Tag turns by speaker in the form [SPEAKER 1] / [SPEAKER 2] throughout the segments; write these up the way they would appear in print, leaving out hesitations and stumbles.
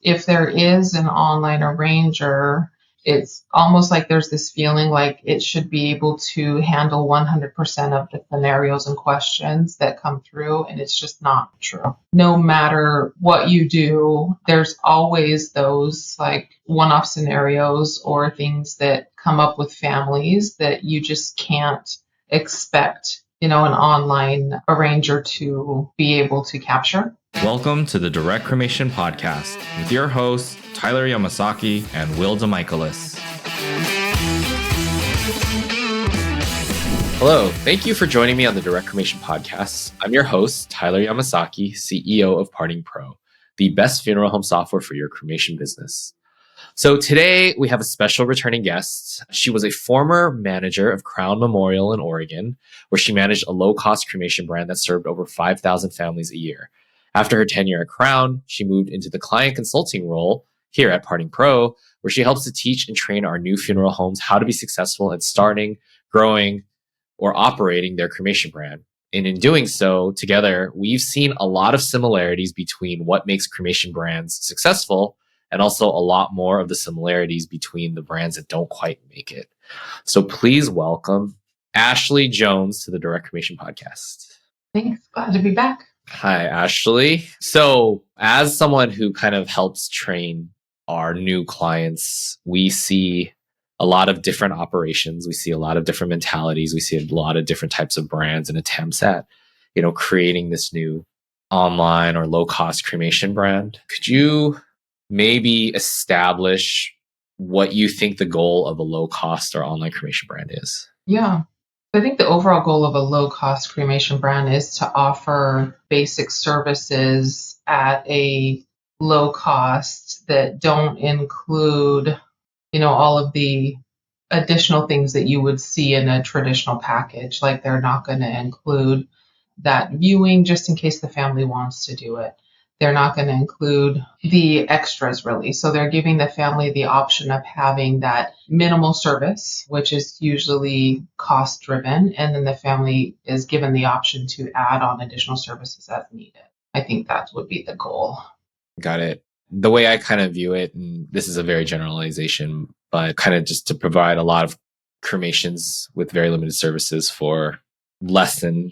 [SPEAKER 1] if there is an online arranger, it's almost like there's this feeling like it should be able to handle 100% of the scenarios and questions that come through, and it's just not true. No matter what you do, there's always those like one-off scenarios or things that come up with families that you just can't expect, an online arranger to be able to capture.
[SPEAKER 2] Welcome to the Direct Cremation Podcast with your hosts, Tyler Yamasaki and Will DeMichaelis. Hello, thank you for joining me on the Direct Cremation Podcast. I'm your host, Tyler Yamasaki, CEO of Parting Pro, the best funeral home software for your cremation business. So today we have a special returning guest. She was a former manager of Crown Memorial in Oregon, where she managed a low-cost cremation brand that served over 5,000 families a year. After her tenure at Crown, she moved into the client consulting role here at Parting Pro, where she helps to teach and train our new funeral homes how to be successful at starting, growing, or operating their cremation brand. And in doing so, together, we've seen a lot of similarities between what makes cremation brands successful and also a lot more of the similarities between the brands that don't quite make it. So please welcome Ashley Jones to the Direct Cremation Podcast.
[SPEAKER 1] Thanks. Glad to be back.
[SPEAKER 2] Hi, Ashley. So as someone who kind of helps train our new clients, we see a lot of different operations. We see a lot of different mentalities. We see a lot of different types of brands and attempts at, creating this new online or low-cost cremation brand. Could you maybe establish what you think the goal of a low-cost or online cremation brand is?
[SPEAKER 1] Yeah. I think the overall goal of a low-cost cremation brand is to offer basic services at a low cost that don't include, all of the additional things that you would see in a traditional package. Like they're not going to include that viewing just in case the family wants to do it. They're not going to include the extras, really. So they're giving the family the option of having that minimal service, which is usually cost driven. And then the family is given the option to add on additional services as needed. I think that would be the goal.
[SPEAKER 2] Got it. The way I kind of view it, and this is a very generalization, but kind of just to provide a lot of cremations with very limited services for less than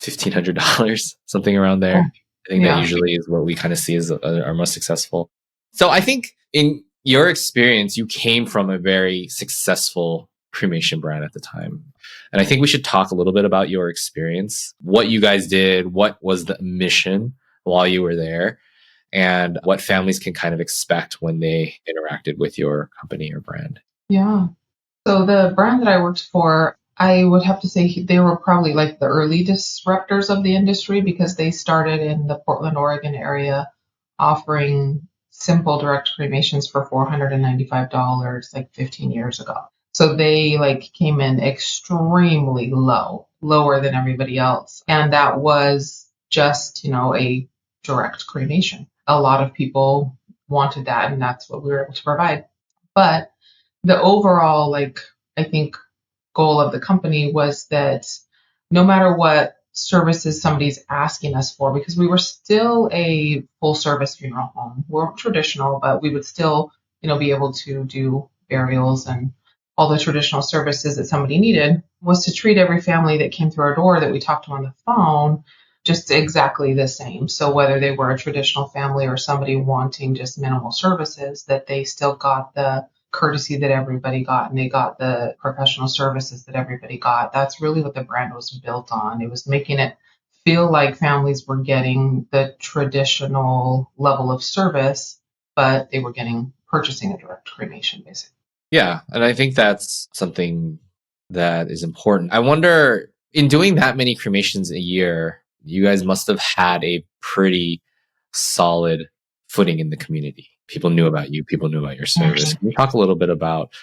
[SPEAKER 2] $1,500, something around there. I think that usually is what we kind of see as our most successful. So I think in your experience, you came from a very successful cremation brand at the time. And I think we should talk a little bit about your experience, what you guys did, what was the mission while you were there, and what families can kind of expect when they interacted with your company or brand.
[SPEAKER 1] Yeah. So the brand that I worked for, I would have to say they were probably like the early disruptors of the industry because they started in the Portland, Oregon area offering simple direct cremations for $495 like 15 years ago. So they came in extremely lower than everybody else. And that was just, a direct cremation. A lot of people wanted that, and that's what we were able to provide. But the overall, I think, goal of the company was that no matter what services somebody's asking us for, because we were still a full service funeral home, we're traditional, but we would still, be able to do burials and all the traditional services that somebody needed, was to treat every family that came through our door that we talked to on the phone just exactly the same. So whether they were a traditional family or somebody wanting just minimal services, that they still got the courtesy that everybody got, and they got the professional services that everybody got. That's really what the brand was built on. It was making it feel like families were getting the traditional level of service, but they were purchasing a direct cremation, basically.
[SPEAKER 2] Yeah, and I think that's something that is important. I wonder, in doing that many cremations a year, you guys must have had a pretty solid footing in the community. People knew about you. People knew about your service. Can you talk a little bit about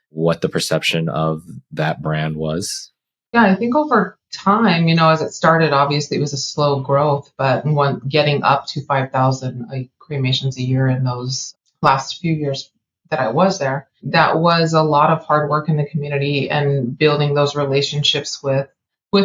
[SPEAKER 2] what the perception of that brand was?
[SPEAKER 1] Yeah, I think over time, as it started, obviously it was a slow growth, but getting up to 5,000 cremations a year in those last few years that I was there, that was a lot of hard work in the community and building those relationships with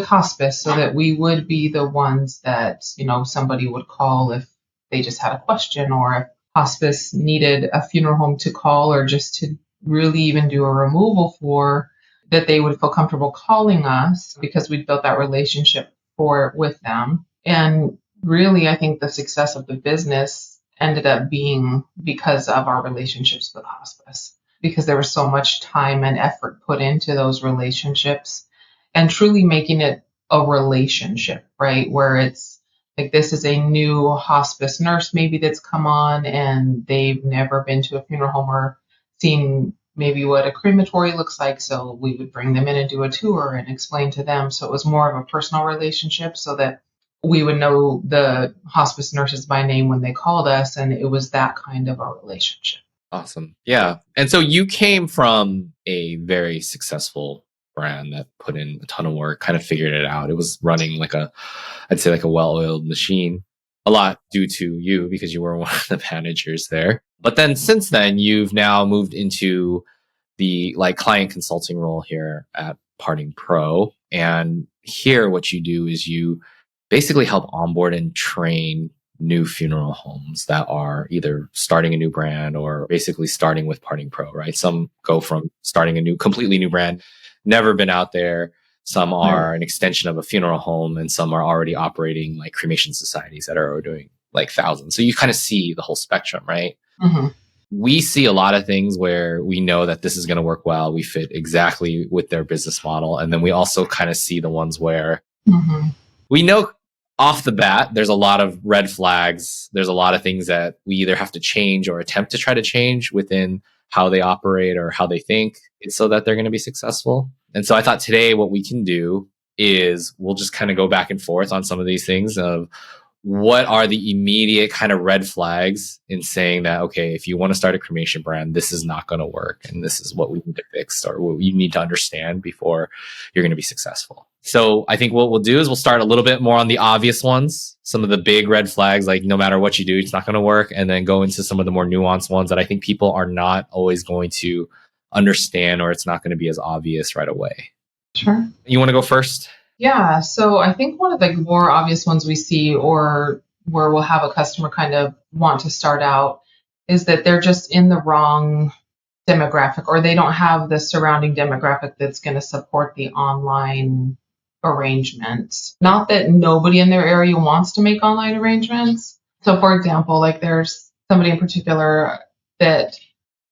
[SPEAKER 1] hospice so that we would be the ones that, somebody would call if they just had a question, or if hospice needed a funeral home to call or just to really even do a removal for, that they would feel comfortable calling us because we built that relationship with them. And really, I think the success of the business ended up being because of our relationships with hospice, because there was so much time and effort put into those relationships and truly making it a relationship, right? Where it's like, this is a new hospice nurse maybe that's come on and they've never been to a funeral home or seen maybe what a crematory looks like. So we would bring them in and do a tour and explain to them. So it was more of a personal relationship so that we would know the hospice nurses by name when they called us. And it was that kind of a relationship.
[SPEAKER 2] Awesome. Yeah. And so you came from a very successful brand that put in a ton of work, kind of figured it out. It was running like I'd say like a well-oiled machine, a lot due to you because you were one of the managers there. But then since then, you've now moved into the like client consulting role here at Parting Pro. And here what you do is you basically help onboard and train new funeral homes that are either starting a new brand or basically starting with Parting Pro, right? Some go from starting a completely new brand, never been out there. Some are an extension of a funeral home, and some are already operating like cremation societies that are doing like thousands. So you kind of see the whole spectrum, right?
[SPEAKER 1] Mm-hmm.
[SPEAKER 2] We see a lot of things where we know that this is going to work well. We fit exactly with their business model. And then we also kind of see the ones where we know off the bat, there's a lot of red flags. There's a lot of things that we either have to change or attempt to try to change within how they operate or how they think so that they're going to be successful. And so I thought today what we can do is we'll just kind of go back and forth on some of these things of what are the immediate kind of red flags in saying that, okay, if you want to start a cremation brand, this is not going to work. And this is what we need to fix or what you need to understand before you're going to be successful. So I think what we'll do is we'll start a little bit more on the obvious ones, some of the big red flags, like no matter what you do, it's not going to work. And then go into some of the more nuanced ones that I think people are not always going to understand, or it's not going to be as obvious right away.
[SPEAKER 1] Sure.
[SPEAKER 2] You want to go first?
[SPEAKER 1] Yeah. So I think one of the more obvious ones we see, or where we'll have a customer kind of want to start out, is that they're just in the wrong demographic, or they don't have the surrounding demographic that's going to support the online arrangements. Not that nobody in their area wants to make online arrangements. So for example, like there's somebody in particular that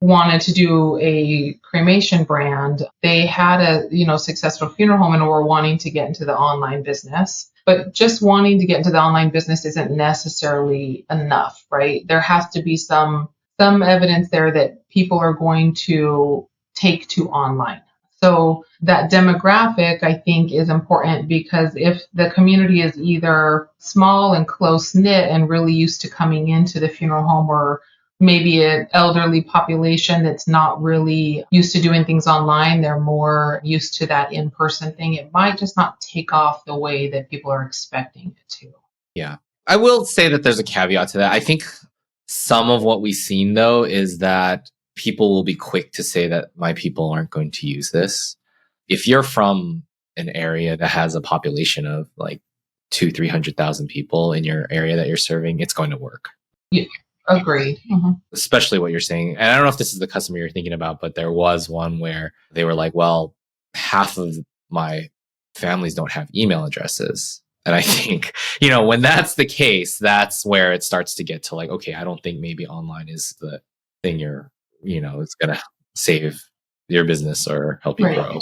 [SPEAKER 1] wanted to do a cremation brand. They had a, successful funeral home and were wanting to get into the online business. But just wanting to get into the online business isn't necessarily enough, right? There has to be some evidence there that people are going to take to online. So that demographic, I think, is important, because if the community is either small and close knit and really used to coming into the funeral home, or maybe an elderly population that's not really used to doing things online, they're more used to that in-person thing, it might just not take off the way that people are expecting it to.
[SPEAKER 2] Yeah. I will say that there's a caveat to that. I think some of what we've seen, though, is that people will be quick to say that my people aren't going to use this. If you're from an area that has a population of like 200,000-300,000 people in your area that you're serving, it's going to work.
[SPEAKER 1] Yeah. Agreed. Mm-hmm.
[SPEAKER 2] Especially what you're saying. And I don't know if this is the customer you're thinking about, but there was one where they were like, well, half of my families don't have email addresses. And I think, when that's the case, that's where it starts to get to like, okay, I don't think maybe online is the thing it's going to save your business or help you grow.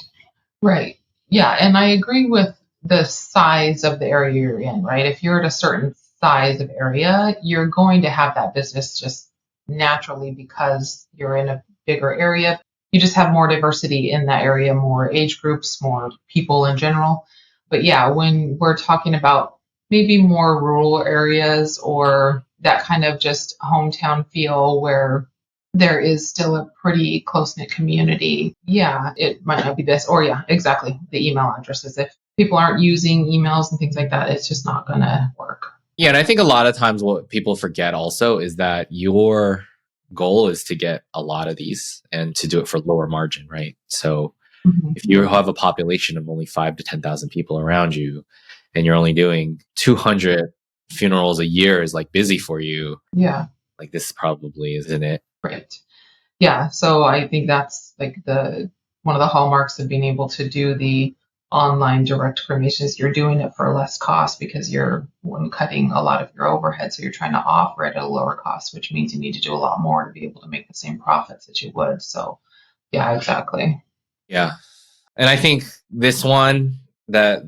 [SPEAKER 1] Right. Yeah. And I agree with the size of the area you're in, right? If you're at a certain size of area, you're going to have that business just naturally because you're in a bigger area. You just have more diversity in that area, more age groups, more people in general. But yeah, when we're talking about maybe more rural areas or that kind of just hometown feel where there is still a pretty close-knit community, yeah, it might not be this. Or yeah, exactly, the email addresses. If people aren't using emails and things like that, it's just not going to work.
[SPEAKER 2] Yeah, and I think a lot of times what people forget also is that your goal is to get a lot of these and to do it for lower margin, right? So if you have a population of only 5,000 to 10,000 people around you and you're only doing 200 funerals a year is like busy for you.
[SPEAKER 1] Yeah.
[SPEAKER 2] like this probably isn't it.
[SPEAKER 1] Right. Yeah. So I think that's like one of the hallmarks of being able to do the online direct cremations. You're doing it for less cost because you're cutting a lot of your overhead. So you're trying to offer it at a lower cost, which means you need to do a lot more to be able to make the same profits that you would. So yeah, exactly.
[SPEAKER 2] Yeah. And I think this one that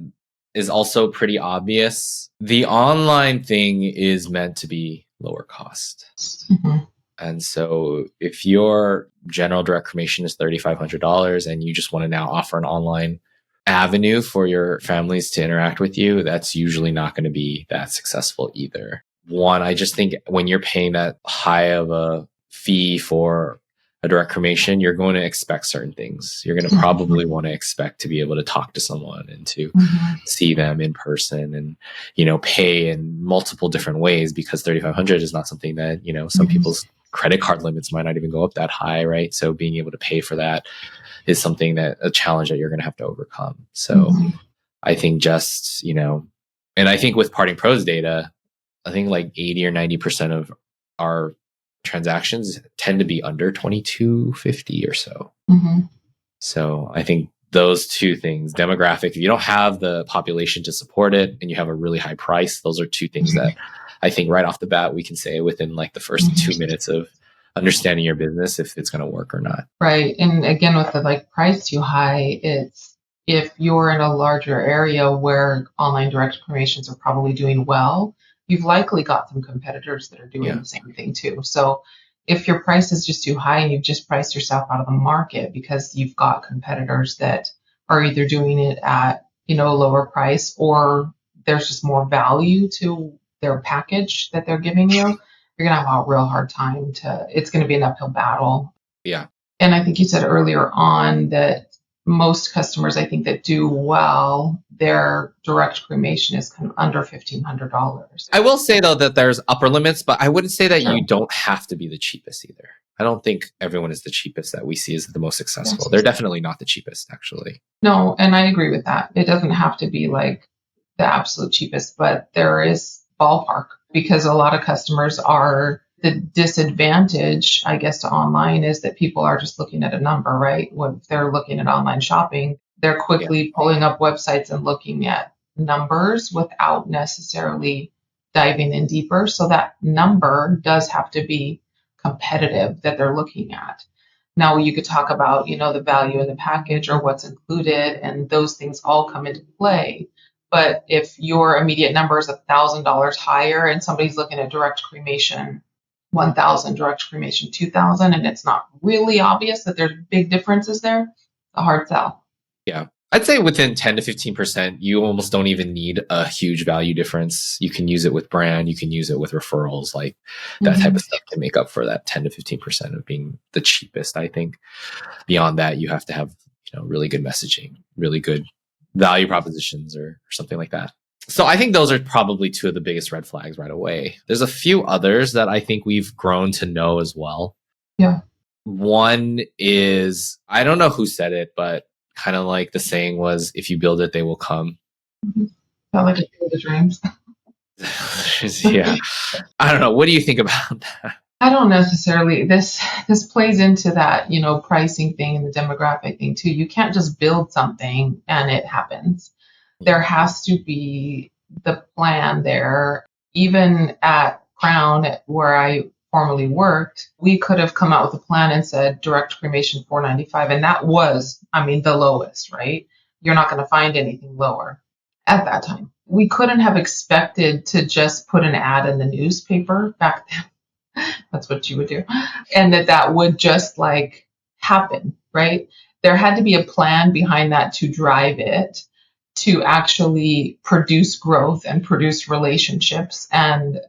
[SPEAKER 2] is also pretty obvious. The online thing is meant to be lower cost.
[SPEAKER 1] Mm-hmm.
[SPEAKER 2] And so if your general direct cremation is $3,500 and you just want to now offer an online avenue for your families to interact with you, that's usually not going to be that successful either. One, I just think when you're paying that high of a fee for a direct cremation, you're going to expect certain things. You're going to probably want to expect to be able to talk to someone and to see them in person and, pay in multiple different ways, because 3,500 is not something that, some people's credit card limits might not even go up that high, right? So being able to pay for that is a challenge that you're going to have to overcome. So I think and I think with Parting Pro's data, I think like 80 or 90% of our transactions tend to be under $2,250 or so. So I think those two things, demographic, if you don't have the population to support it and you have a really high price, those are two things that I think right off the bat we can say within like the first 2 minutes of understanding your business if it's going to work or not.
[SPEAKER 1] Right. And again, with the price too high, it's if you're in a larger area where online direct cremations are probably doing well, you've likely got some competitors that are doing the same thing too. So if your price is just too high and you've just priced yourself out of the market because you've got competitors that are either doing it at, a lower price, or there's just more value to their package that they're giving you, you're going to have a real hard time it's going to be an uphill battle.
[SPEAKER 2] Yeah.
[SPEAKER 1] And I think you said earlier on that most customers, I think, that do well, their direct cremation is kind of under $1,500.
[SPEAKER 2] I will say though that there's upper limits, but I wouldn't say that you don't have to be the cheapest either. I don't think everyone is the cheapest that we see as the most successful. Yes. They're definitely not the cheapest, actually.
[SPEAKER 1] No, and I agree with that. It doesn't have to be like the absolute cheapest, but there is ballpark, because a lot of customers are the disadvantage, I guess, to online is that people are just looking at a number, right? When they're looking at online shopping, they're quickly pulling up websites and looking at numbers without necessarily diving in deeper. So that number does have to be competitive that they're looking at. Now you could talk about, the value in the package or what's included, and those things all come into play. But if your immediate number is $1,000 higher and somebody's looking at direct cremation 1,000, direct cremation 2,000, and it's not really obvious that there's big differences there, it's a hard sell.
[SPEAKER 2] Yeah. I'd say within 10 to 15%, you almost don't even need a huge value difference. You can use it with brand, you can use it with referrals, like that type of stuff can make up for that 10 to 15% of being the cheapest, I think. Beyond that, you have to have, really good messaging, really good value propositions or something like that. So I think those are probably two of the biggest red flags right away. There's a few others that I think we've grown to know as well.
[SPEAKER 1] Yeah.
[SPEAKER 2] One is, I don't know who said it, but kind of like the saying was, if you build it, they will come.
[SPEAKER 1] Sound like a field of dreams.
[SPEAKER 2] Yeah. I don't know. What do you think about that?
[SPEAKER 1] I don't necessarily. This plays into that, pricing thing and the demographic thing too. You can't just build something and it happens. There has to be the plan there. Even at Crown, where I formerly worked, we could have come out with a plan and said direct cremation $495, and that was, the lowest, right? You're not going to find anything lower at that time. We couldn't have expected to just put an ad in the newspaper back then. That's what you would do. And that would just happen, right? There had to be a plan behind that to drive it, to actually produce growth and produce relationships and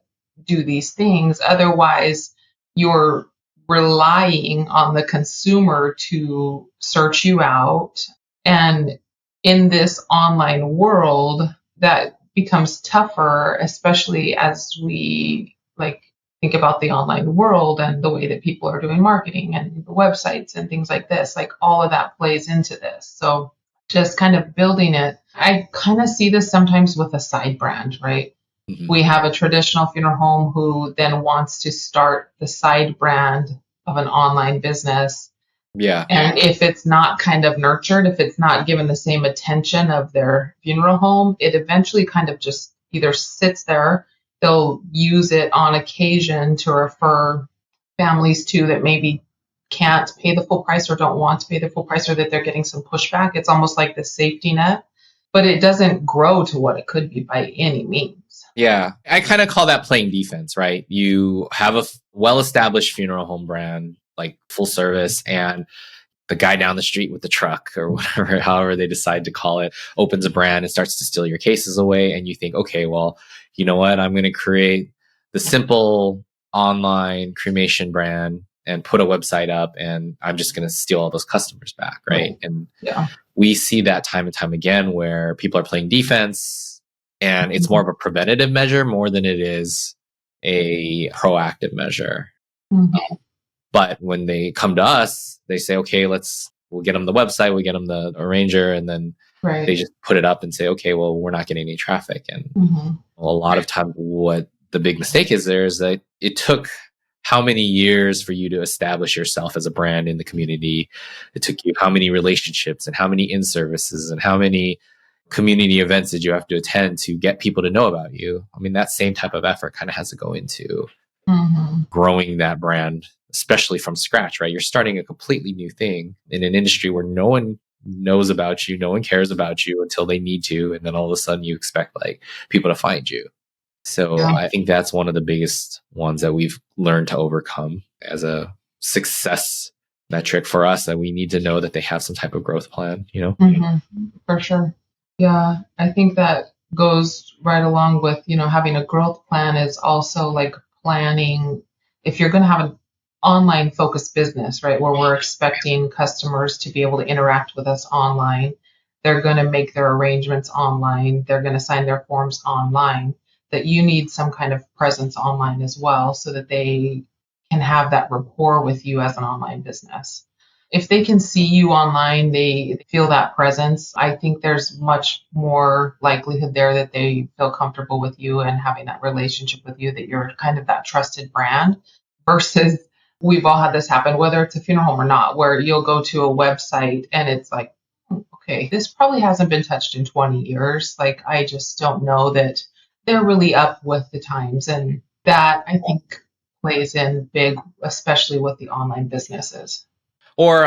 [SPEAKER 1] do these things. Otherwise, you're relying on the consumer to search you out. And in this online world, that becomes tougher, especially as we think about the online world and the way that people are doing marketing and the websites and things like this. All of that plays into this. So just kind of building it. I kind of see this sometimes with a side brand, right?
[SPEAKER 2] Mhm.
[SPEAKER 1] We have a traditional funeral home who then wants to start the side brand of an online business.
[SPEAKER 2] Yeah.
[SPEAKER 1] And if it's not kind of nurtured, if it's not given the same attention of their funeral home, it eventually kind of just either sits there. They'll use it on occasion to refer families to that maybe can't pay the full price or don't want to pay the full price, or that they're getting some pushback. It's almost like the safety net, but it doesn't grow to what it could be by any means.
[SPEAKER 2] Yeah. I kind of call that playing defense, right? You have a well established funeral home brand, like full service, and the guy down the street with the truck or whatever, however they decide to call it, opens a brand and starts to steal your cases away. And you think, okay, well, you know what? I'm going to create the simple online cremation brand and put a website up, and I'm just going to steal all those customers back. Right. And
[SPEAKER 1] Yeah.
[SPEAKER 2] we see that time and time again where people are playing defense, and it's more of a preventative measure more than it is a proactive measure.
[SPEAKER 1] Mhm.
[SPEAKER 2] But when they come to us, they say, okay, we'll get them the website, we get them the arranger, and then
[SPEAKER 1] Right.
[SPEAKER 2] they just put it up and say, okay, well, we're not getting any traffic. And
[SPEAKER 1] Mhm.
[SPEAKER 2] a lot of times what the big mistake is there is that it took how many years for you to establish yourself as a brand in the community. It took you how many relationships and how many in-services and how many community events did you have to attend to get people to know about you. I mean, that same type of effort kind of has to go into
[SPEAKER 1] Mhm.
[SPEAKER 2] growing that brand, especially from scratch, right? You're starting a completely new thing in an industry where no one knows about you, no one cares about you until they need to. And then all of a sudden you expect like people to find you. So
[SPEAKER 1] Yeah.
[SPEAKER 2] I think that's one of the biggest ones that we've learned to overcome as a success metric for us, that we need to know that they have some type of growth plan, you know?
[SPEAKER 1] Mhm. For sure. Yeah, I think that goes right along with, having a growth plan is also like planning if you're going to have an online focused business, right, where we're expecting customers to be able to interact with us online. They're going to make their arrangements online. They're going to sign their forms online. That you need some kind of presence online as well so that they can have that rapport with you as an online business. If they can see you online, they feel that presence. I think there's much more likelihood there that they feel comfortable with you and having that relationship with you, that you're kind of that trusted brand versus we've all had this happen, whether it's a funeral home or not, where you'll go to a website and it's like, okay, this probably hasn't been touched in 20 years. Like, I just don't know that they're really up with the times. And that, I think, plays in big, especially with the online businesses.
[SPEAKER 2] Or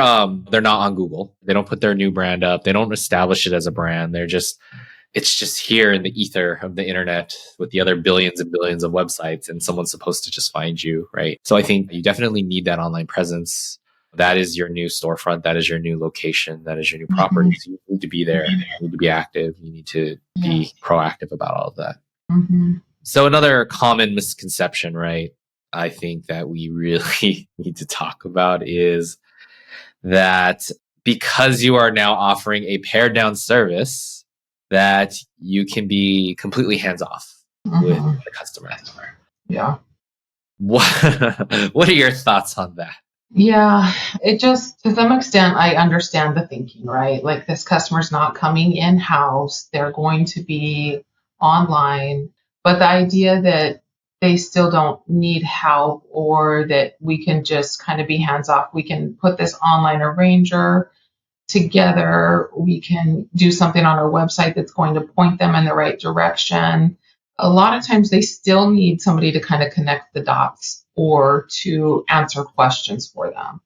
[SPEAKER 2] they're not on Google. They don't put their new brand up. They don't establish it as a brand. It's just here in the ether of the internet with the other billions and billions of websites, and someone's supposed to just find you, right? So I think you definitely need that online presence. That is your new storefront. That is your new location. That is your new property. So you need to be there. You need to be active. You need to be proactive about all of that.
[SPEAKER 1] Mm-hmm.
[SPEAKER 2] So another common misconception, right, I think that we really need to talk about is that because you are now offering a pared down service, that you can be completely hands off with the customer.
[SPEAKER 1] Yeah.
[SPEAKER 2] What are your thoughts on that?
[SPEAKER 1] Yeah, it just, to some extent, I understand the thinking, right? Like, this customer's not coming in house, they're going to be online. But the idea that they still don't need help, or that we can just kind of be hands off, we can put this online arranger together, we can do something on our website that's going to point them in the right direction. A lot of times they still need somebody to kind of connect the dots or to answer questions for them.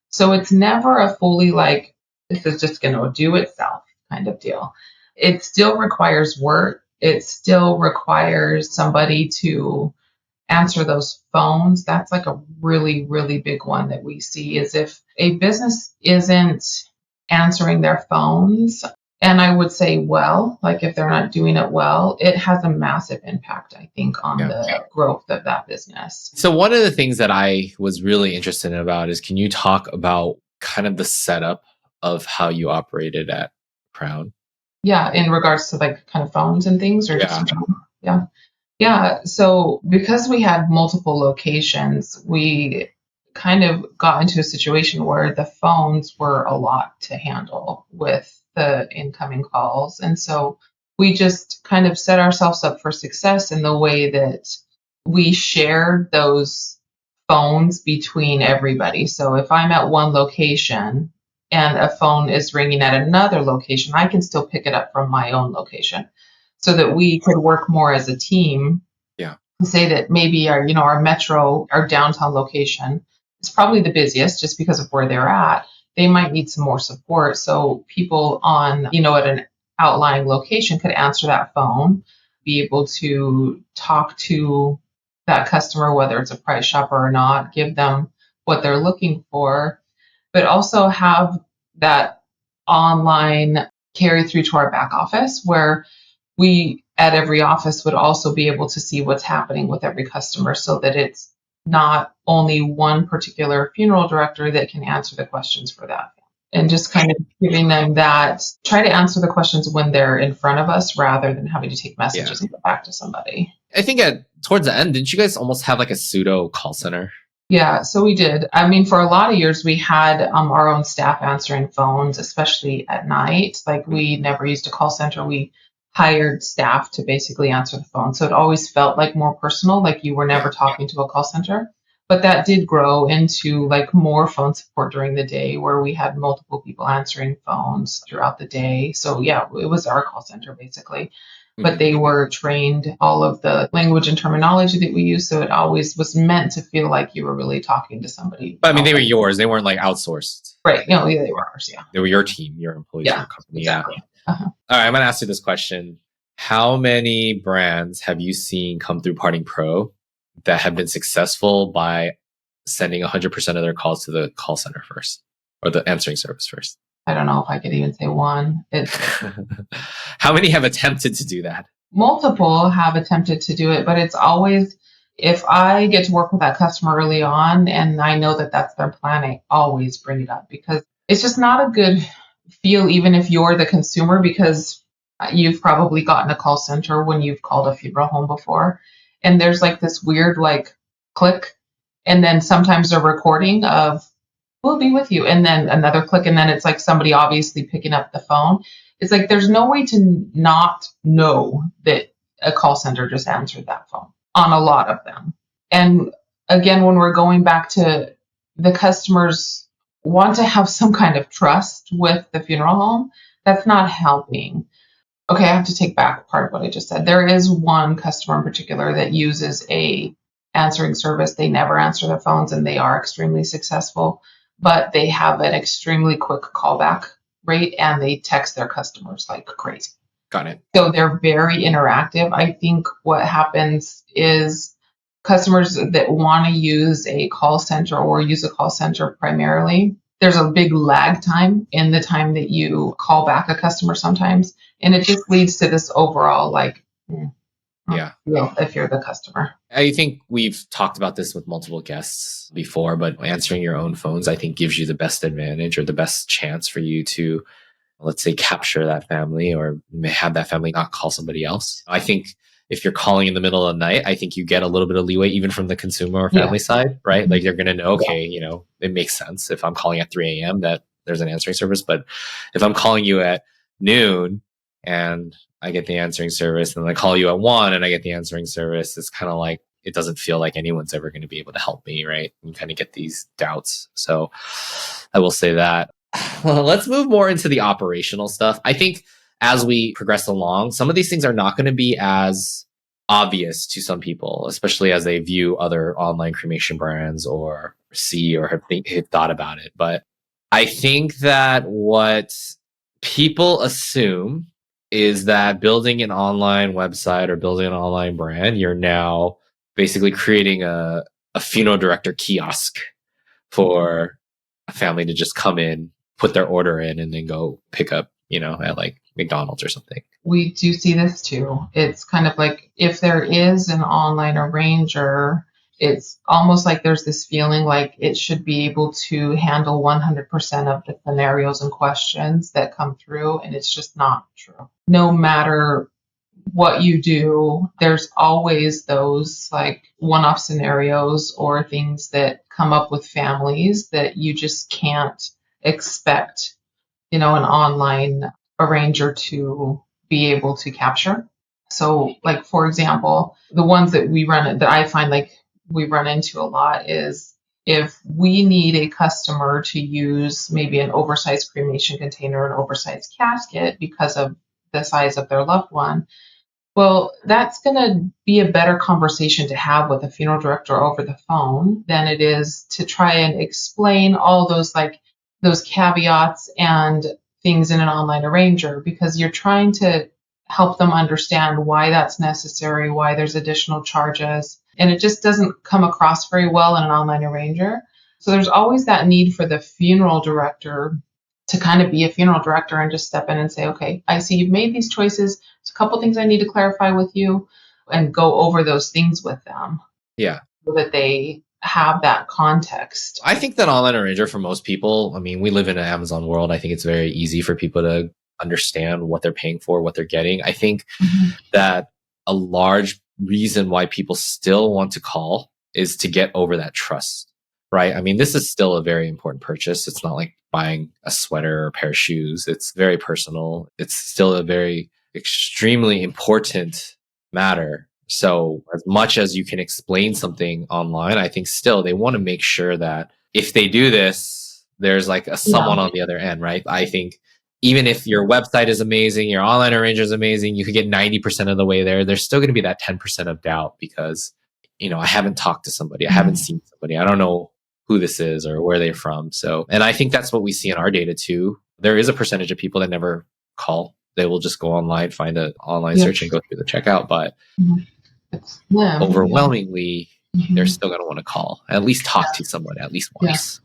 [SPEAKER 1] So it's never a fully like, this is just going to do itself kind of deal. It still requires work. It still requires somebody to answer those phones. That's like a really, really big one that we see, is if a business isn't answering their phones, and I would say, well, like, if they're not doing it well, it has a massive impact, I think, on the growth of that business.
[SPEAKER 2] So one of the things that I was really interested about is, can you talk about kind of the setup of how you operated at Crown?
[SPEAKER 1] Yeah, in regards to like kind of phones and things, or just in general? Yeah. Yeah. So because we had multiple locations, we kind of got into a situation where the phones were a lot to handle with the incoming calls. And so we just kind of set ourselves up for success in the way that we shared those phones between everybody. So if I'm at one location and a phone is ringing at another location, I can still pick it up from my own location so that we could work more as a team.
[SPEAKER 2] Yeah.
[SPEAKER 1] And say that maybe our metro, our downtown location is probably the busiest just because of where they're at. They might need some more support. So people on, at an outlying location could answer that phone, be able to talk to that customer, whether it's a price shopper or not, give them what they're looking for, but also have that online carry through to our back office where we at every office would also be able to see what's happening with every customer so that it's not only one particular funeral director that can answer the questions for that. And just kind of giving them that, try to answer the questions when they're in front of us rather than having to take messages and go back to somebody.
[SPEAKER 2] I think towards the end, didn't you guys almost have like a pseudo call center?
[SPEAKER 1] Yeah, so we did. I mean, for a lot of years, we had our own staff answering phones, especially at night. Like we never used a call center. We hired staff to basically answer the phone. So it always felt like more personal, like you were never talking to a call center. But that did grow into like more phone support during the day where we had multiple people answering phones throughout the day. So yeah, it was our call center basically. But they were trained all of the language and terminology that we use. So it always was meant to feel like you were really talking to somebody.
[SPEAKER 2] But I mean, they were yours. They weren't like outsourced.
[SPEAKER 1] Right. No, yeah, they were ours. Yeah.
[SPEAKER 2] They were your team, your employees, your company.
[SPEAKER 1] Exactly.
[SPEAKER 2] Yeah. All right. I'm going to ask you this question. How many brands have you seen come through Parting Pro that have been successful by sending 100% of their calls to the call center first or the answering service first?
[SPEAKER 1] I don't know if I could even say one.
[SPEAKER 2] How many have attempted to do that?
[SPEAKER 1] Multiple have attempted to do it, but it's always, if I get to work with that customer early on and I know that that's their plan, I always bring it up because it's just not a good feel, even if you're the consumer, because you've probably gotten a call center when you've called a funeral home before. And there's like this weird like click, and then sometimes a recording of, we'll be with you. And then another click. And then it's like somebody obviously picking up the phone. It's like, there's no way to not know that a call center just answered that phone on a lot of them. And again, when we're going back to the customers want to have some kind of trust with the funeral home, that's not helping. Okay, I have to take back part of what I just said. There is one customer in particular that uses a answering service. They never answer their phones and they are extremely successful, but they have an extremely quick callback rate and they text their customers like crazy.
[SPEAKER 2] Got it.
[SPEAKER 1] So they're very interactive. I think what happens is customers that want to use a call center or use a call center primarily, there's a big lag time in the time that you call back a customer sometimes. And it just leads to this overall like, if you're the customer.
[SPEAKER 2] I think we've talked about this with multiple guests before, but answering your own phones, I think gives you the best advantage or the best chance for you to, let's say, capture that family or have that family not call somebody else. I think if you're calling in the middle of the night, I think you get a little bit of leeway even from the consumer or family side, right? Like you're going to know, okay, it makes sense if I'm calling at 3 a.m. that there's an answering service. But if I'm calling you at noon and I get the answering service, and then I call you at 1 and I get the answering service, it's kind of like, it doesn't feel like anyone's ever going to be able to help me, right? You kind of get these doubts. So I will say that. Let's move more into the operational stuff. I think as we progress along, some of these things are not going to be as obvious to some people, especially as they view other online cremation brands or see or have thought about it. But I think that what people assume is that building an online website or building an online brand, you're now basically creating a funeral director kiosk for a family to just come in, put their order in, and then go pick up, at like McDonald's or something.
[SPEAKER 1] We do see this too. It's kind of like if there is an online arranger, it's almost like there's this feeling like it should be able to handle 100% of the scenarios and questions that come through, and it's just not true. No matter what you do, there's always those like one-off scenarios or things that come up with families that you just can't expect, an online arranger to be able to capture. So like, for example, the ones that I find like we run into a lot is if we need a customer to use maybe an oversized cremation container, an oversized casket because of the size of their loved one. Well, that's going to be a better conversation to have with a funeral director over the phone than it is to try and explain all those caveats and things in an online arranger, because you're trying to help them understand why that's necessary, why there's additional charges, and it just doesn't come across very well in an online arranger. So there's always that need for the funeral director to kind of be a funeral director and just step in and say, okay, I see you've made these choices. There's a couple things I need to clarify with you, and go over those things with them.
[SPEAKER 2] Yeah.
[SPEAKER 1] So that they have that context.
[SPEAKER 2] I think that online arranger for most people, I mean, we live in an Amazon world. I think it's very easy for people to understand what they're paying for, what they're getting. I think that a large reason why people still want to call is to get over that trust, right? I mean, this is still a very important purchase. It's not like buying a sweater or a pair of shoes. It's very personal. It's still a very extremely important matter. So as much as you can explain something online, I think still they want to make sure that if they do this, there's like someone on the other end, right? I think even if your website is amazing, your online arranger is amazing, you could get 90% of the way there. There's still going to be that 10% of doubt because, I haven't talked to somebody. I haven't seen somebody. I don't know who this is or where they're from. So, and I think that's what we see in our data too. There is a percentage of people that never call. They will just go online, find an online search and go through the checkout. But overwhelmingly, they're still going to want to call, at least talk to someone at least once.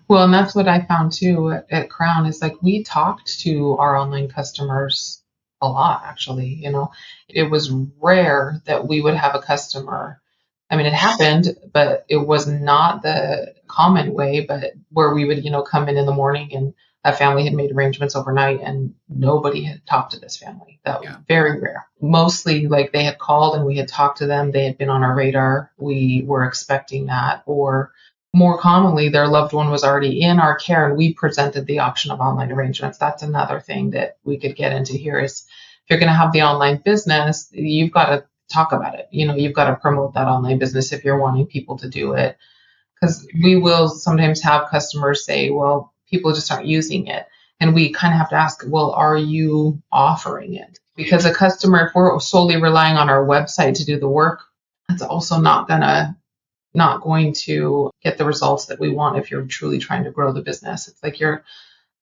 [SPEAKER 1] Well, and that's what I found too at Crown is like we talked to our online customers a lot, actually. It was rare that we would have a customer. I mean, it happened, but it was not the common way, but where we would, come in the morning and a family had made arrangements overnight and nobody had talked to this family. That was very rare. Mostly like they had called and we had talked to them. They had been on our radar. We were expecting that. Or more commonly, their loved one was already in our care and we presented the option of online arrangements. That's another thing that we could get into here is if you're going to have the online business, you've got to talk about it. You've got to promote that online business if you're wanting people to do it. Because we will sometimes have customers say, well, people just aren't using it. And we kind of have to ask, well, are you offering it? Because a customer, if we're solely relying on our website to do the work, it's also not going to get the results that we want if you're truly trying to grow the business. It's like your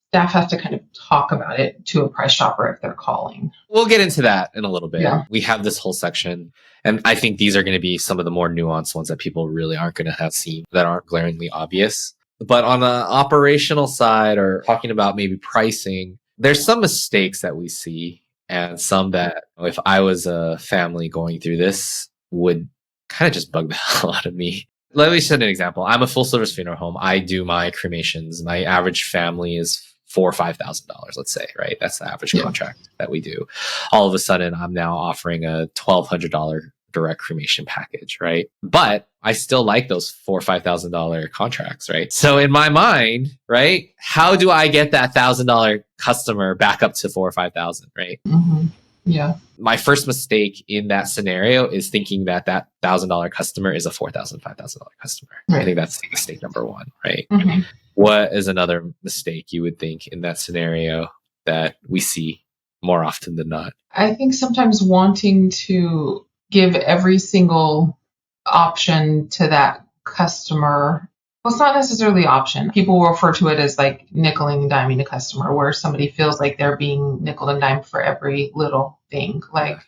[SPEAKER 1] staff has to kind of talk about it to a price shopper if they're calling.
[SPEAKER 2] We'll get into that in a little bit.
[SPEAKER 1] Yeah.
[SPEAKER 2] We have this whole section, and I think these are going to be some of the more nuanced ones that people really aren't going to have seen that aren't glaringly obvious. But on the operational side or talking about maybe pricing, there's some mistakes that we see and some that if I was a family going through this would kind of just bug the hell out of me. Let me set an example. I'm a full service funeral home. I do my cremations. My average family is $4,000 or $5,000, let's say, right? That's the average contract that we do. All of a sudden, I'm now offering a $1,200 direct cremation package, right? But I still like those $4,000 or $5,000 contracts, right? So in my mind, right, how do I get that $1,000 customer back up to $4,000 or $5,000, right?
[SPEAKER 1] Mm-hmm. Yeah.
[SPEAKER 2] My first mistake in that scenario is thinking that $1,000 customer is a $4,000, $5,000 customer.
[SPEAKER 1] Right.
[SPEAKER 2] I think that's mistake number one, right?
[SPEAKER 1] Mm-hmm.
[SPEAKER 2] What is another mistake you would think in that scenario that we see more often than not?
[SPEAKER 1] I think sometimes wanting to give every single option to that customer. Well, it's not necessarily option. People will refer to it as like nickeling and diming a customer, where somebody feels like they're being nickel and dimed for every little thing. Like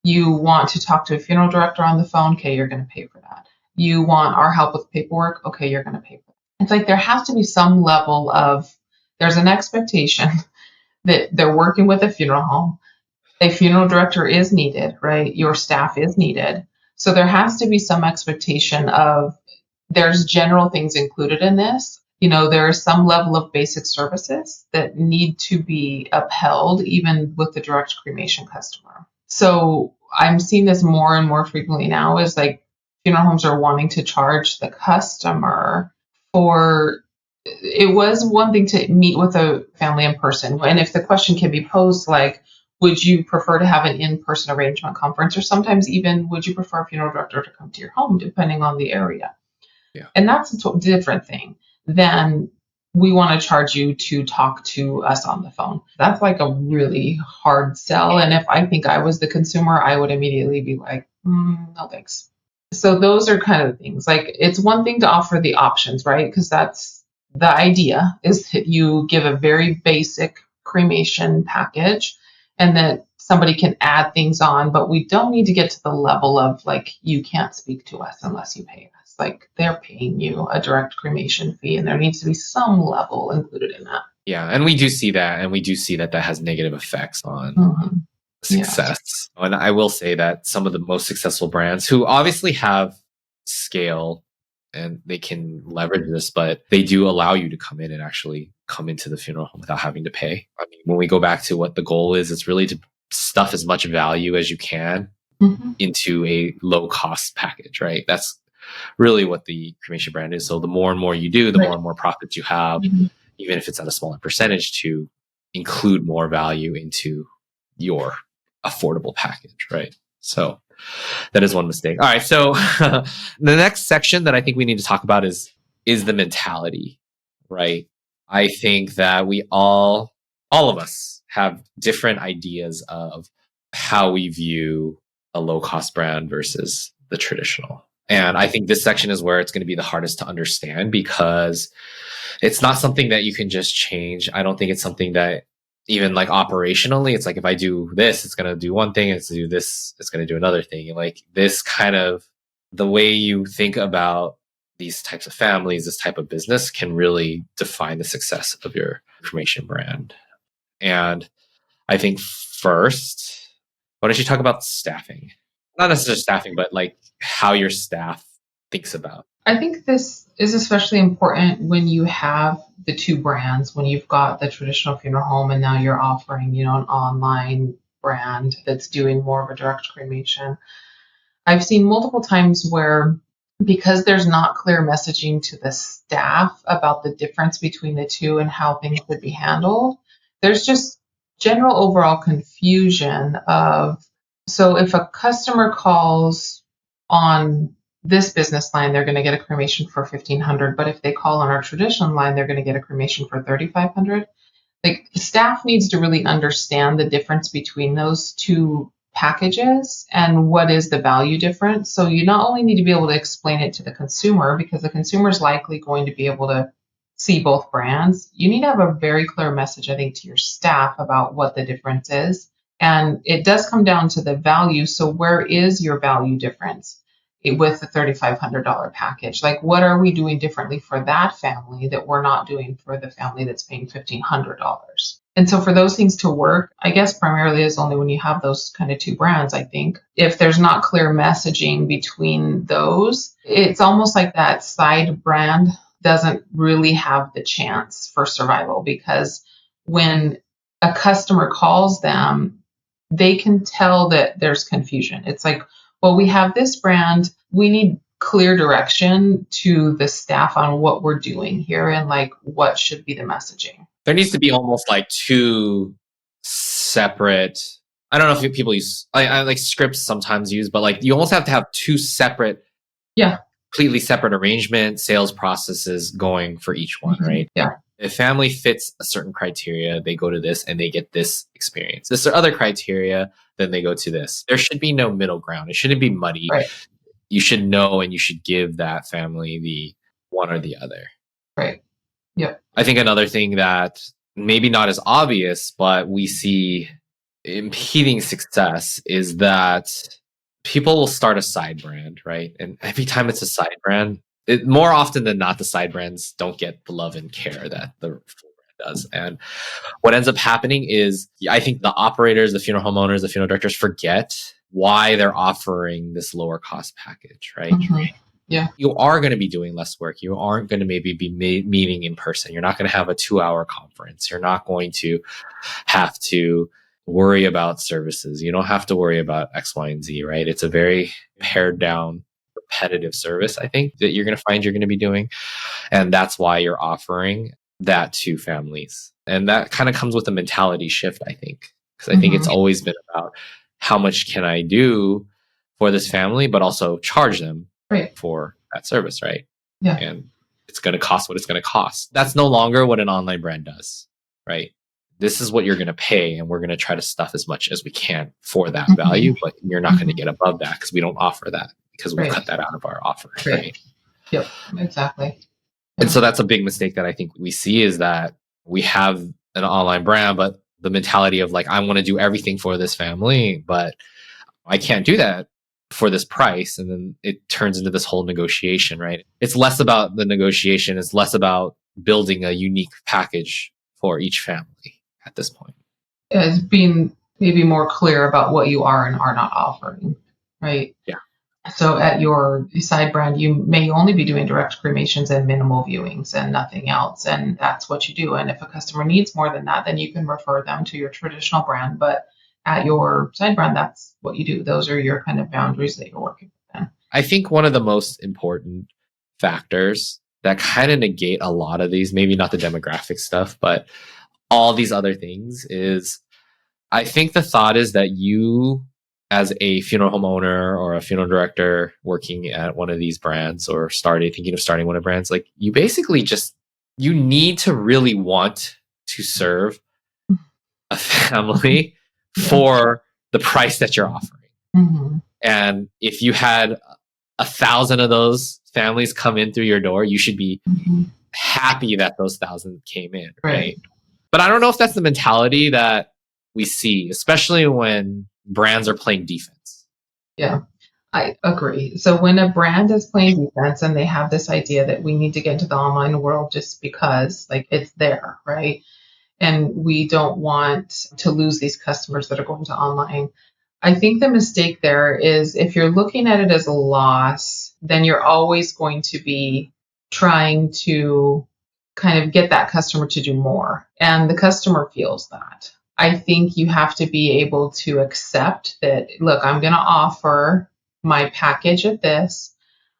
[SPEAKER 1] you want to talk to a funeral director on the phone, okay, you're going to pay for that. You want our help with paperwork, okay, you're going to pay for that. It's like there has to be some level of, there's an expectation that they're working with a funeral home. A funeral director is needed, right? Your staff is needed. So there has to be some expectation of there's general things included in this. There is some level of basic services that need to be upheld even with the direct cremation customer. So I'm seeing this more and more frequently now is like funeral homes are wanting to charge the customer for, it was one thing to meet with a family in person. And if the question can be posed like, would you prefer to have an in-person arrangement conference? Or sometimes even, would you prefer a funeral director to come to your home, depending on the area?
[SPEAKER 2] Yeah.
[SPEAKER 1] And that's a different thing than we want to charge you to talk to us on the phone. That's like a really hard sell. And if I think I was the consumer, I would immediately be like, no thanks. So those are kind of the things. Like, it's one thing to offer the options, right? Because that's the idea, is that you give a very basic cremation package and that somebody can add things on, but we don't need to get to the level of like, you can't speak to us unless you pay us. Like, they're paying you a direct cremation fee, and there needs to be some level included in that.
[SPEAKER 2] Yeah. And we do see that. And we do see that that has negative effects on success. Yeah. And I will say that some of the most successful brands who obviously have scale and they can leverage this, but they do allow you to come in and actually come into the funeral home without having to pay. I mean, when we go back to what the goal is, it's really to stuff as much value as you can into a low cost package, right? That's really what the cremation brand is. So the more and more you do, the more and more profits you have, even if it's at a smaller percentage, to include more value into your affordable package, right? So that is one mistake. All right. So the next section that I think we need to talk about is the mentality, right? I think that we all of us have different ideas of how we view a low cost brand versus the traditional. And I think this section is where it's going to be the hardest to understand, because it's not something that you can just change. I don't think it's something that, even like operationally, it's like, if I do this, it's going to do one thing. It's to do this, it's going to do another thing. And like, this kind of, the way you think about these types of families, this type of business, can really define the success of your cremation brand. And I think first, why don't you talk about staffing? Not necessarily staffing, but like how your staff thinks about.
[SPEAKER 1] I think this is especially important when you have the two brands, when you've got the traditional funeral home and now you're offering, an online brand that's doing more of a direct cremation. I've seen multiple times where, because there's not clear messaging to the staff about the difference between the two and how things should be handled, there's just general overall confusion of, so if a customer calls on this business line, they're going to get a cremation for $1,500. But if they call on our traditional line, they're going to get a cremation for $3,500. Like, staff needs to really understand the difference between those two packages and what is the value difference. So you not only need to be able to explain it to the consumer, because the consumer is likely going to be able to see both brands. You need to have a very clear message, I think, to your staff about what the difference is. And it does come down to the value. So where is your value difference with the $3,500 package? Like, what are we doing differently for that family that we're not doing for the family that's paying $1,500? And so for those things to work, I guess primarily is only when you have those kind of two brands, I think. If there's not clear messaging between those, it's almost like that side brand doesn't really have the chance for survival, because when a customer calls them, they can tell that there's confusion. It's like, well, we have this brand. We need clear direction to the staff on what we're doing here and like what should be the messaging.
[SPEAKER 2] There needs to be almost like two separate, I don't know if people use, I like scripts sometimes use, but like you almost have to have two separate, completely separate arrangement, sales processes going for each one, right?
[SPEAKER 1] Yeah.
[SPEAKER 2] If family fits a certain criteria, they go to this and they get this experience. This or other criteria, then they go to this. There should be no middle ground. It shouldn't be muddy.
[SPEAKER 1] Right.
[SPEAKER 2] You should know, and you should give that family the one or the other.
[SPEAKER 1] Right. Yep.
[SPEAKER 2] I think another thing that maybe not as obvious, but we see impeding success is that people will start a side brand, right? And every time it's a side brand, more often than not, the side brands don't get the love and care that the full brand does. And what ends up happening is, I think the operators, the funeral homeowners, the funeral directors forget why they're offering this lower cost package, right?
[SPEAKER 1] Yeah.
[SPEAKER 2] You are going to be doing less work. You aren't going to maybe be meeting in person. You're not going to have a 2-hour conference. You're not going to have to worry about services. You don't have to worry about X, Y, and Z, right? It's a very pared down, repetitive service, I think, that you're going to find you're going to be doing. And that's why you're offering that to families. And that kind of comes with a mentality shift, I think, Because I think it's always been about how much can I do for this family, but also charge them for that service, right?
[SPEAKER 1] Yeah.
[SPEAKER 2] And it's going to cost what it's going to cost. That's no longer what an online brand does, right? This is what you're going to pay, and we're going to try to stuff as much as we can for that value, but you're not going to get above that because we don't offer that, because we cut that out of our offer, right?
[SPEAKER 1] Yep, exactly.
[SPEAKER 2] And so that's a big mistake that I think we see, is that we have an online brand, but the mentality of like, I want to do everything for this family, but I can't do that for this price. And then it turns into this whole negotiation, right? It's less about the negotiation. It's less about building a unique package for each family at this point.
[SPEAKER 1] As being maybe more clear about what you are and are not offering, right?
[SPEAKER 2] Yeah.
[SPEAKER 1] So at your side brand, you may only be doing direct cremations and minimal viewings and nothing else. And that's what you do. And if a customer needs more than that, then you can refer them to your traditional brand. But at your side brand, that's what you do. Those are your kind of boundaries that you're working with.
[SPEAKER 2] I think one of the most important factors that kind of negate a lot of these, maybe not the demographic stuff, but all these other things, is I think the thought is that you, as a funeral home owner or a funeral director working at one of these brands, or thinking of starting one of the brands, like, you basically you need to really want to serve a family for the price that you're offering.
[SPEAKER 1] Mm-hmm.
[SPEAKER 2] And if you had 1,000 of those families come in through your door, you should be happy that those 1,000 came in, right? But I don't know if that's the mentality that we see, especially when brands are playing defense.
[SPEAKER 1] Yeah, I agree. So when a brand is playing defense and they have this idea that we need to get into the online world just because, like, it's there, right? And we don't want to lose these customers that are going to online. I think the mistake there is, if you're looking at it as a loss, then you're always going to be trying to kind of get that customer to do more. And the customer feels that. I think you have to be able to accept that, look, I'm going to offer my package at this.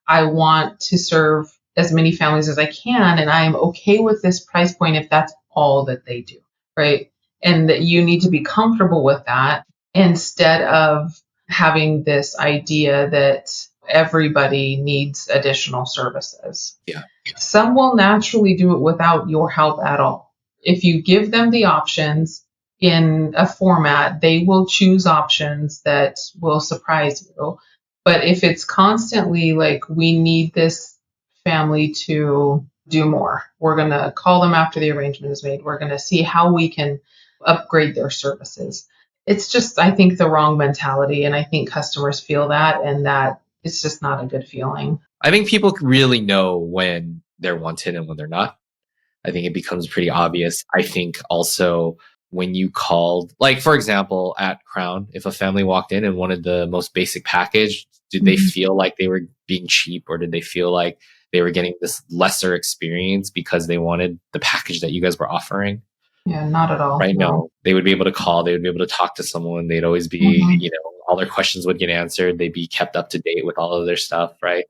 [SPEAKER 1] I want to serve as many families as I can, and I am okay with this price point if that's all that they do, right? And that you need to be comfortable with that, instead of having this idea that everybody needs additional services.
[SPEAKER 2] Yeah.
[SPEAKER 1] Some will naturally do it without your help at all. If you give them the options in a format, they will choose options that will surprise you. But if it's constantly like, we need this family to do more, we're going to call them after the arrangement is made, we're going to see how we can upgrade their services. It's just, I think, the wrong mentality. And I think customers feel that, and that it's just not a good feeling.
[SPEAKER 2] I think people really know when they're wanted and when they're not. I think it becomes pretty obvious. I think also when you called, like, for example, at Crown, if a family walked in and wanted the most basic package, did they feel like they were being cheap, or did they feel like they were getting this lesser experience because they wanted the package that you guys were offering?
[SPEAKER 1] Yeah, not at all.
[SPEAKER 2] Right? No. They would be able to call, they would be able to talk to someone. They'd always be, all their questions would get answered. They'd be kept up to date with all of their stuff, right?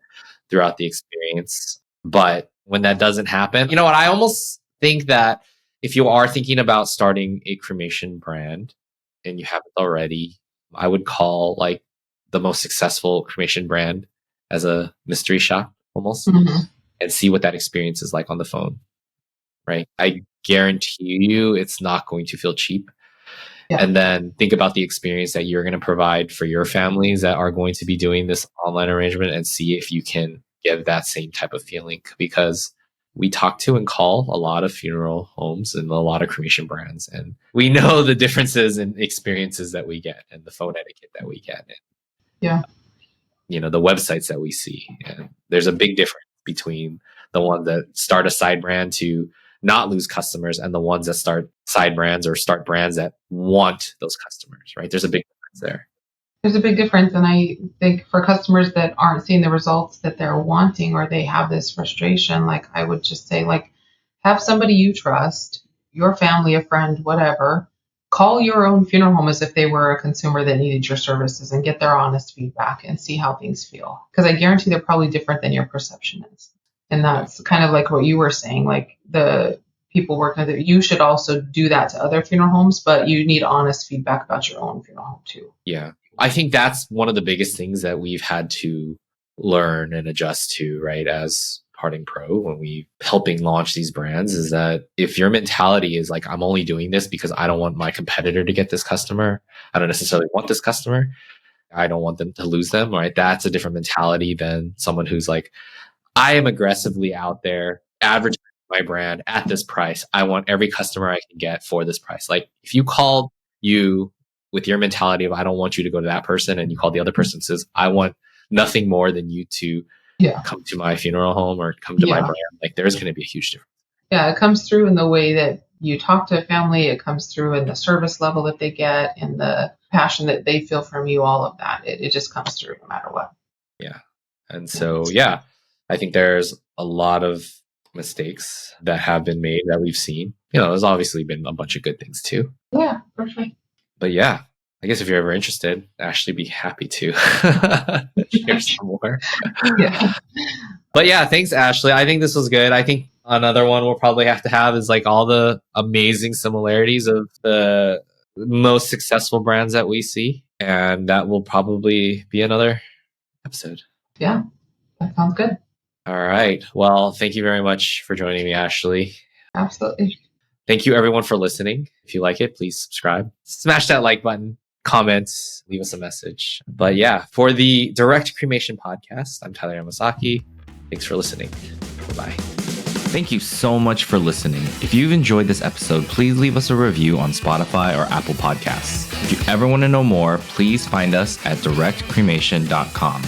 [SPEAKER 2] Throughout the experience. But when that doesn't happen, you know what? I almost think that if you are thinking about starting a cremation brand and you haven't already, I would call like the most successful cremation brand as a mystery shop almost, and see what that experience is like on the phone, right? I guarantee you it's not going to feel cheap. Yeah. And then think about the experience that you're going to provide for your families that are going to be doing this online arrangement, and see if you can give that same type of feeling. Because we talk to and call a lot of funeral homes and a lot of cremation brands, and we know the differences in experiences that we get and the phone etiquette that we get. And, the websites that we see. And there's a big difference between the ones that start a side brand to not lose customers and the ones that start side brands or start brands that want those customers, right? There's a big difference there.
[SPEAKER 1] There's a big difference. And I think for customers that aren't seeing the results that they're wanting, or they have this frustration, like, I would just say, like, have somebody you trust, your family, a friend, whatever, call your own funeral home as if they were a consumer that needed your services, and get their honest feedback and see how things feel. Because I guarantee they're probably different than your perception is. And that's kind of like what you were saying, like, the people working there, you should also do that to other funeral homes, but you need honest feedback about your own funeral home too.
[SPEAKER 2] Yeah. I think that's one of the biggest things that we've had to learn and adjust to, right? As Parting Pro, when we helping launch these brands, is that if your mentality is like, I'm only doing this because I don't want my competitor to get this customer, I don't necessarily want this customer, I don't want them to lose them, right? That's a different mentality than someone who's like, I am aggressively out there advertising my brand at this price. I want every customer I can get for this price. Like if you called you with your mentality of, I don't want you to go to that person, and you call the other person and says, I want nothing more than you to come to my funeral home or come to my brand, like there's going to be a huge difference.
[SPEAKER 1] Yeah, it comes through in the way that you talk to a family. It comes through in the service level that they get and the passion that they feel from you, all of that. It just comes through no matter what.
[SPEAKER 2] Yeah. And so, I think there's a lot of mistakes that have been made that we've seen. There's obviously been a bunch of good things too.
[SPEAKER 1] Yeah, for sure.
[SPEAKER 2] But I guess if you're ever interested, Ashley, be happy to share some more.
[SPEAKER 1] Yeah.
[SPEAKER 2] But thanks, Ashley. I think this was good. I think another one we'll probably have to have is like all the amazing similarities of the most successful brands that we see. And that will probably be another episode.
[SPEAKER 1] Yeah, that sounds good.
[SPEAKER 2] All right. Well, thank you very much for joining me, Ashley.
[SPEAKER 1] Absolutely.
[SPEAKER 2] Thank you, everyone, for listening. If you like it, please subscribe. Smash that like button, comments, leave us a message. But for the Direct Cremation Podcast, I'm Tyler Yamasaki. Thanks for listening. Bye-bye. Thank you so much for listening. If you've enjoyed this episode, please leave us a review on Spotify or Apple Podcasts. If you ever want to know more, please find us at directcremation.com.